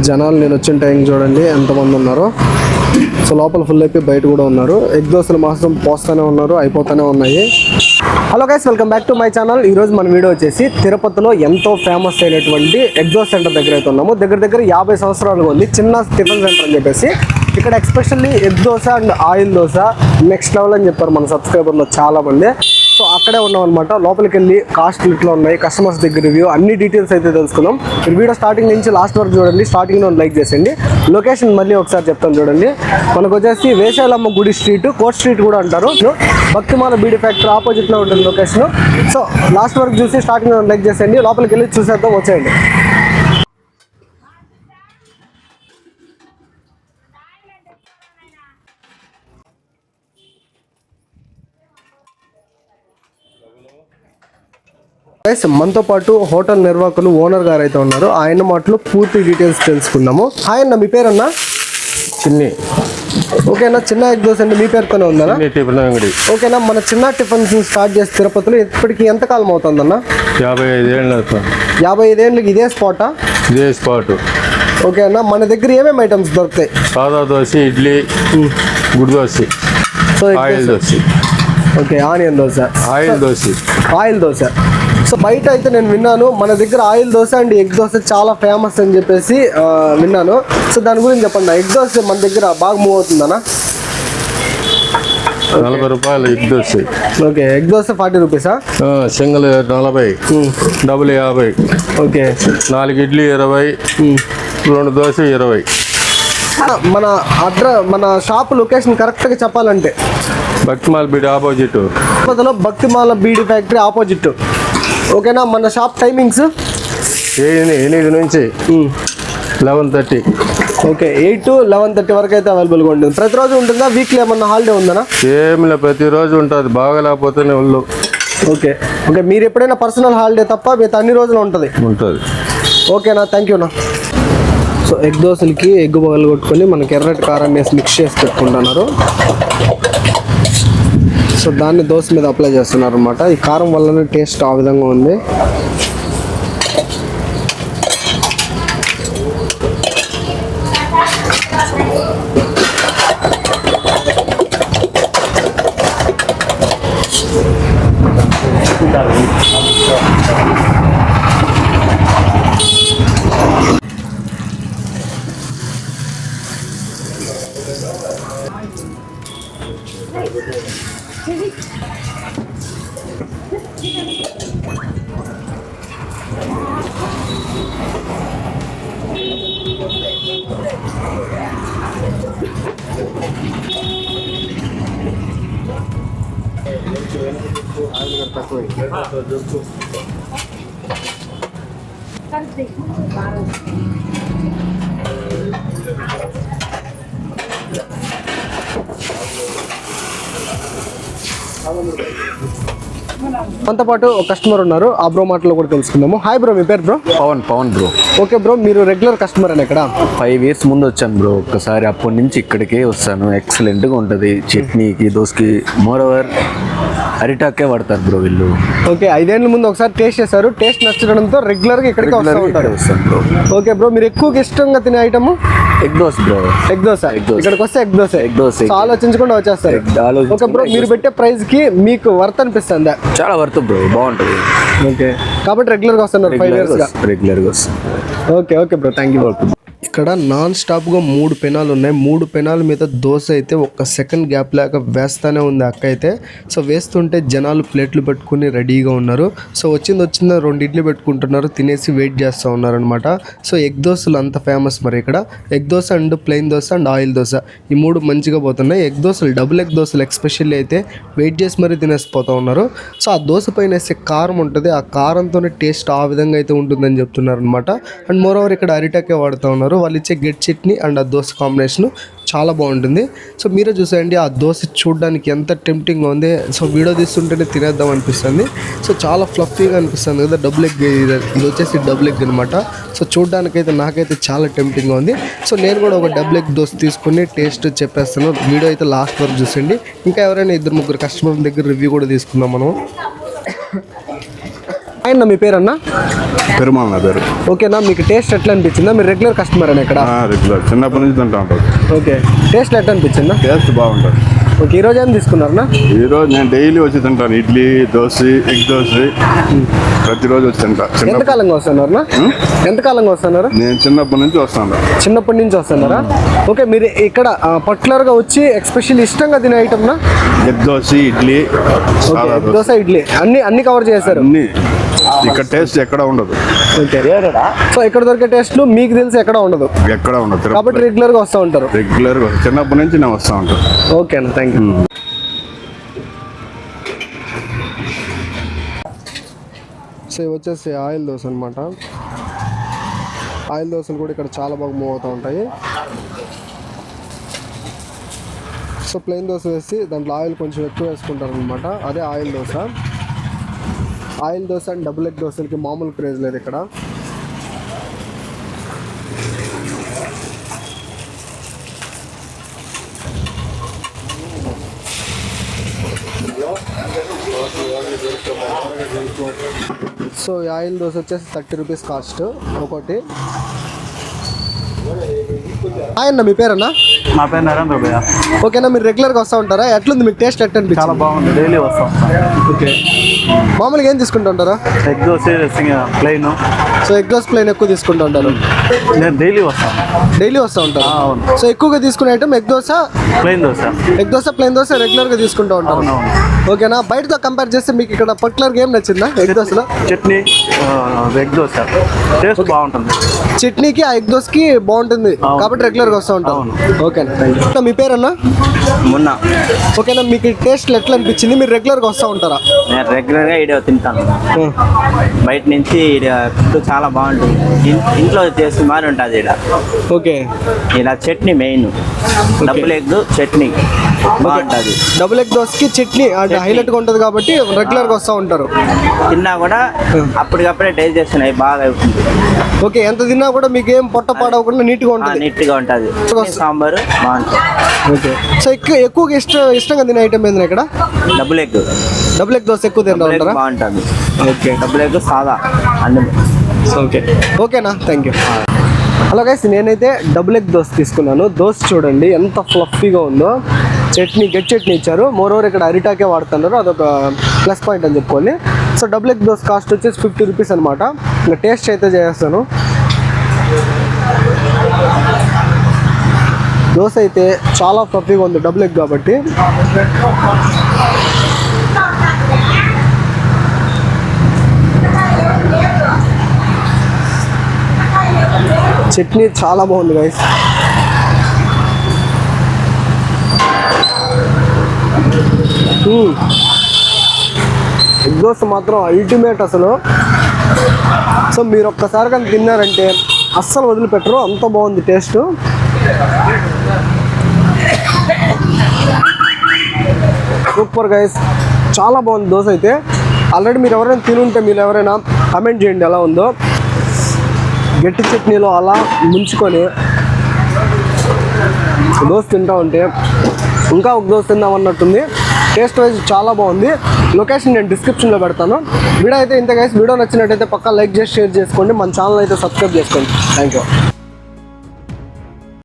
జనాలు నేను వచ్చిన టైం చూడండి ఎంతమంది ఉన్నారో. సో లోపల ఫుల్ అయిపోయి బయట కూడా ఉన్నారు. ఎగ్ దోశలు మాత్రం పోస్తూనే ఉన్నారు, అయిపోతూనే ఉన్నాయి. Hello guys, welcome back to my channel. ఈరోజు మన వీడియో వచ్చేసి తిరుపతిలో ఎంతో ఫేమస్ అయినటువంటి ఎగ్ దోశ సెంటర్ దగ్గర అయితే ఉన్నాము. దగ్గర 50 సంవత్సరాలుగా ఉంది, చిన్న టిఫిన్ సెంటర్ అని చెప్పేసి. ఇక్కడ especially egg dosa and oil dosa next level అని చెప్పారు మన సబ్స్క్రైబర్లో చాలామంది. సో అక్కడే ఉన్నాం అనమాట. లోపలికి వెళ్ళి కాస్ట్లు ఇట్లా ఉన్నాయి, కస్టమర్స్ దగ్గర రివ్యూ అన్ని డీటెయిల్స్ అయితే తెలుసుకుందాం. మీరు వీడియో స్టార్టింగ్ నుంచి లాస్ట్ వరకు చూడండి. స్టార్టింగ్లో లైక్ చేసేయండి. లొకేషన్ మళ్ళీ ఒకసారి చెప్తాను చూడండి. మనకు వచ్చేసి వేషాలమ్మ గుడి స్ట్రీట్, కోర్ట్ స్ట్రీట్ కూడా అంటారు. భక్తిమాల బీడి ఫ్యాక్టరీ ఆపోజిట్లో ఉంటుంది లొకేషన్. సో లాస్ట్ వరకు చూసి స్టార్టింగ్లో లైక్ చేసేయండి. లోపలికి వెళ్ళి చూసేద్దాం, వచ్చేయండి. మనతో పాటు హోటల్ నిర్వాహకులు ఓనర్ గారు అయితే ఉన్నారు. ఆయన మాటలో పూర్తి డీటెయిల్స్ తెలుసుకుందాము. హాయ్ అన్న, మీ పేరన్నా? చిన్ని. ఓకేనా, చిన్న ఎగ్ దోశ అండి మీ పేరుతోనే ఉందన్నా? టిఫిన్ అంగడి. ఓకేనా, మన చిన్న టిఫిన్స్ స్టార్ట్ చేసి తిరుపతిలో ఇప్పటికి ఎంతకాలం అవుతుందన్న? 55 ఏళ్ళు అవుతుంది. 55 ఏళ్ళకి ఇదే స్పాటా? ఇదే స్పాట్. ఓకే అన్న, మన దగ్గర ఏమేమి ఐటమ్స్ దొరుకుతాయి? సాదా దోశ, ఇడ్లీ, గుడి dosa, so oil dosa. Okay, onion dosa, oil dosa. So బయట అయితే నేను విన్నాను మన దగ్గర oil dosa and egg dosa చాలా ఫేమస్ అని చెప్పేసి విన్నాను. సో దాని గురించి చెప్పండి. ఎగ్ దోశ మన దగ్గర బాగా మూవ్ అవుతుందన్నా? 40 రూపాయలు egg dosa. Okay, egg dosa 40 రూపీసా? Single 40, double 50. Okay, 4 idli 20, 2 dosa 20. మన షాప్ లొకేషన్ కరెక్ట్గా చెప్పాలంటే భక్తిమాల బీడి ఆపోజిట్, తిరుపతిలో భక్తిమాల బీడి ఫ్యాక్టరీ ఆపోజిట్. ఓకేనా, మన షాప్ టైమింగ్స్ 8 నుంచి 11:30. ఓకే, 8 to 11:30 వరకు అయితే అవైలబుల్గా ఉంటుంది. ప్రతిరోజు ఉంటుందా? వీక్లీ ఏమన్నా హాలిడే ఉందనా? ఏమిలే, ప్రతిరోజు ఉంటుంది. బాగా లేకపోతేనే ఒళ్ళు. ఓకే, మీరు ఎప్పుడైనా పర్సనల్ హాలిడే తప్ప మిగతా అన్ని రోజులు ఉంటుంది. ఓకేనా, థ్యాంక్ యూనా. సో ఎగ్ దోశలకి ఎగ్ బగలు కొట్టుకొని మనకి ఎర్రటి కారాన్ని వేసి మిక్స్ చేసి పెట్టుకుంటున్నారు. సో దాన్ని దోశ మీద అప్లై చేస్తున్నారు అనమాట. ఈ కారం వల్లనే టేస్ట్ ఆ విధంగా ఉంది. మనతో పాటు ఒక కస్టమర్ ఉన్నారు. ఆ బ్రో మాటలో కూడా తెలుసుకుందాము. హాయ్ బ్రో, మీ పేరు bro? Pavan bro. Okay bro, మీరు రెగ్యులర్ కస్టమర్ అని ఇక్కడ 5 years ముందు వచ్చాను బ్రో ఒక్కసారి. అప్పటి నుంచి ఇక్కడికే వస్తాను. ఎక్సలెంట్గా ఉంటుంది చట్నీకి, దోశకి. మోర్ ఓవర్ అరిటాకే పడతారు బ్రో వీళ్ళు. ఓకే, 5 ఏళ్ళ ముందు ఒకసారి టేస్ట్ చేశారు. టేస్ట్ నచ్చడంతో రెగ్యులర్గా ఇక్కడికి వస్తాను బ్రో. ఓకే బ్రో, మీరు ఎక్కువగా ఇష్టంగా తినే item? Egg dosa bro. Egg dosa. ఇక్కడికి వస్తే ఎగ్ దోశ ఆలోచించకుండా వచ్చేస్తారు. ఓకే బ్రో, మీరు పెట్టే ప్రైస్ కి మీకు వర్త్ అనిపిస్తుందా? చాలా వర్త్ బ్రో, బాగుంటుంది. ఓకే, కాబట్టి రెగ్యులర్గా వస్తున్నారు 5 years గా? రెగ్యులర్గా వస్తాను. Okay bro, thank you. ఇక్కడ నాన్ స్టాప్గా 3 పెనాలు ఉన్నాయి. 3 పెనాల మీద దోశ అయితే ఒక్క సెకండ్ గ్యాప్ లేక వేస్తూనే ఉంది అక్క అయితే. సో వేస్తుంటే జనాలు ప్లేట్లు పెట్టుకుని రెడీగా ఉన్నారు. సో వచ్చింది 2 ఇడ్లీ పెట్టుకుంటున్నారు, తినేసి వెయిట్ చేస్తూ ఉన్నారు అనమాట. సో ఎగ్ దోశలు అంత ఫేమస్ మరి ఇక్కడ. Egg dosa and plain dosa and oil dosa ఈ 3 మంచిగా పోతున్నాయి. ఎగ్ దోశలు, డబుల్ ఎగ్ దోశలు ఎక్స్పెషల్లీ అయితే వెయిట్ చేసి మరీ తినేసిపోతూ ఉన్నారు. సో ఆ దోశ పైన వేసే కారం ఉంటుంది, ఆ కారంతోనే టేస్ట్ ఆ విధంగా అయితే ఉంటుందని చెప్తున్నారు అనమాట. అండ్ మోర్ ఓవర్ ఇక్కడ అరిటాకే వాడుతూ ఉన్నారు. వాళ్ళు ఇచ్చే గెట్ చట్నీ అండ్ ఆ దోశ కాంబినేషన్ చాలా బాగుంటుంది. సో మీరే చూసేయండి, ఆ దోశ చూడడానికి ఎంత టెంప్టింగ్గా ఉంది. సో వీడియో తీస్తుంటేనే తినేద్దాం అనిపిస్తుంది. సో చాలా ఫ్లఫీగా అనిపిస్తుంది కదా. డబుల్ ఎగ్ ఇది వచ్చేసి డబుల్ ఎగ్ అనమాట. సో చూడడానికైతే నాకైతే చాలా టెంప్టింగ్గా ఉంది. సో నేను కూడా ఒక డబుల్ ఎగ్ దోశ తీసుకుని టేస్ట్ చెప్పేస్తాను. వీడియో అయితే లాస్ట్ వరకు చూసేయండి. ఇంకా ఎవరైనా 2-3 కస్టమర్ల దగ్గర రివ్యూ కూడా తీసుకుందాం మనం. ఆయన మీ పేరన్నా? పెరుమాళ నా పేరు. ఓకేనా, మీకు టేస్ట్ ఎట్లా అనిపించిందా? మీరు రెగ్యులర్ కస్టమర్ అని ఇక్కడ? రెగ్యులర్, చిన్నప్పటి నుంచి తింటా ఉంటారు. ఓకే, టేస్ట్ ఎట్లా అనిపించిందా? టేస్ట్ బాగుంటుంది. ఓకే, ఈరోజు ఏం తీసుకున్నారన్నా? ఈరోజు నేను డైలీ వచ్చి తింటాను. ఇడ్లీ, దోశ, ఎగ్ దోశ ప్రతిరోజు వచ్చి తింటా. ఎంతకాలంగా వస్తున్నారన్నా? ఎంతకాలంగా వస్తున్నారు? నేను చిన్నప్పటి నుంచి వస్తాను. చిన్నప్పటి నుంచి వస్తున్నారా? ఓకే, మీరు ఇక్కడ పర్టికులర్గా వచ్చి ఎక్స్పెషల్ ఇష్టంగా తినే ఐటమ్నా? Egg dosa, idli, okay, egg dosa, idli అన్ని కవర్ చేశారు. అన్ని ఇక్కడ టేస్ట్ ఎక్కడ ఉండదు. ఓకే, సో ఇక్కడ దొరికే టేస్ట్లు మీకు తెలిసి ఎక్కడ ఉండదు. ఎక్కడ ఉండదు కాబట్టి రెగ్యులర్గా వస్తూ ఉంటారు. రెగ్యులర్గా చిన్నప్పటి నుంచి నేను వస్తూ ఉంటాను. ఓకే అన్న, థ్యాంక్ యూ. సో ఇవి వచ్చేసి ఆయిల్ దోశ అనమాట. ఆయిల్ దోశలు కూడా ఇక్కడ చాలా బాగా మూవ్ అవుతూ ఉంటాయి. సో ప్లెయిన్ దోశ వేసి దాంట్లో ఆయిల్ కొంచెం ఎక్కువ వేసుకుంటారు అనమాట, అదే oil dosa. Oil dosa and double egg దోశలకి మామూలు క్రేజ్ లేదు ఇక్కడ. సో ఈ ఆయిల్ దోశ వచ్చేసి 30 రూపీస్ కాస్ట్ ఒకటి. అన్న మీ పేరన్నా? నా పేరు నరేంద్ర భయ్య. ఓకేనా, మీరు రెగ్యులర్గా వస్తూ ఉంటారా? ఎట్లుంది మీకు టేస్ట్ ఎట్లా అనిపించింది? చాలా బాగుంది, డైలీ వస్తాం. ఓకే, మామూలుగా ఏం తీసుకుంటూ ఉంటారా? Egg dosa plain. So egg dosa plain ఎక్కువ తీసుకుంటూ ఉంటారు? నేను డైలీ వస్తాను. డైలీ వస్తూ ఉంటారు? అవును. సో ఎక్కువగా తీసుకునే item egg dosa, plain dosa. Egg dosa, plain dosa రెగ్యులర్గా తీసుకుంటూ ఉంటారు. అవునవును. ఓకేనా, బయటతో కంపేర్ చేస్తే మీకు ఇక్కడ పర్టికులర్గా ఏం నచ్చిందా ఎగ్ దోశలో? చట్నీ, ఎగ్ దోశ టేస్ట్ బాగుంటుంది. చట్నీకి ఆ ఎగ్ దోశకి బాగుంటుంది కాబట్టి రెగ్యులర్గా వస్తూ ఉంటారు. ఓకేనా, థ్యాంక్ యూ. మీ పేరన్నా? మొన్న ఓకేనా, మీకు టేస్ట్ ఎట్లా అనిపించింది? మీరు రెగ్యులర్గా వస్తూ ఉంటారా? నేను రెగ్యులర్గా ఈడ తింటాను. బయట నుంచి ఈడ ఫుడ్ చాలా బాగుంటుంది. ఇంట్లో టేస్ట్ మారి ఉంటుంది ఈడ. ఓకే, ఇలా chutney main, double egg chutney బాగుంటుంది. డబుల్ ఎగ్ దోశకి చట్నీ అంటే హైలైట్గా ఉంటుంది కాబట్టి రెగ్యులర్గా వస్తూ ఉంటారు. తిన్నా కూడా అప్పటికప్పుడే డైజెషన్ అయ్యి బాగా అవుతుంది. ఓకే, ఎంత తిన్నా కూడా మీకు ఏం పొట్ట పాడవకుండా నీట్గా ఉంటుంది. నీట్గా ఉంటుంది. సాంబారు బాగుంటుంది. ఓకే, సో ఎక్కువగా ఇష్టంగా తినే ఐటమ్ ఏంది ఇక్కడ? Double egg. Double egg dosa ఎక్కువ తింటా ఉంటారా? బాగుంటుంది. ఓకే, డబుల్ ఎగ్ సాదా అన్ని. ఓకే, ఓకేనా, థ్యాంక్ యూ. హలో గైస్, నేనైతే డబుల్ ఎగ్ దోశ తీసుకున్నాను. దోశ చూడండి ఎంత ఫ్లఫీగా ఉందో. చట్నీ, గెట్ చట్నీ ఇచ్చారు. మోరోవర్ ఇక్కడ అరిటాకే వాడుతున్నారు, అదొక ప్లస్ పాయింట్ అని చెప్పుకోవాలి. So double egg dosa cost వచ్చేసి 50 రూపీస్ అనమాట. ఇంకా టేస్ట్ అయితే చేస్తాను. దోశ అయితే చాలా ఫ్లఫీగా ఉంది, డబుల్ ఎగ్ కాబట్టి. చట్నీ చాలా బాగుంది గైస్. ఎగ్ దోశ మాత్రం అల్టిమేట్ అసలు. సో మీరు ఒక్కసారి కానీ తిన్నారంటే అస్సలు వదిలిపెట్టరు, అంత బాగుంది టేస్ట్. సూపర్ గైస్, చాలా బాగుంది దోశ అయితే. ఆల్రెడీ మీరు ఎవరైనా తినుంటే మీరు ఎవరైనా కమెంట్ చేయండి ఎలా ఉందో. గట్టి చట్నీలో అలా ముంచుకొని దోశ తింటా ఉంటే ఇంకా ఒక దోశ తిందామన్నట్టుంది. టేస్ట్ వైజ్ చాలా బాగుంది. లొకేషన్ నేను డిస్క్రిప్షన్లో పెడతాను. వీడియో అయితే ఇంత గైస్, వీడియో నచ్చినట్టయితే పక్కా లైక్ చేసి షేర్ చేసుకోండి. మన ఛానల్ అయితే సబ్స్క్రైబ్ చేసుకోండి. Thank you.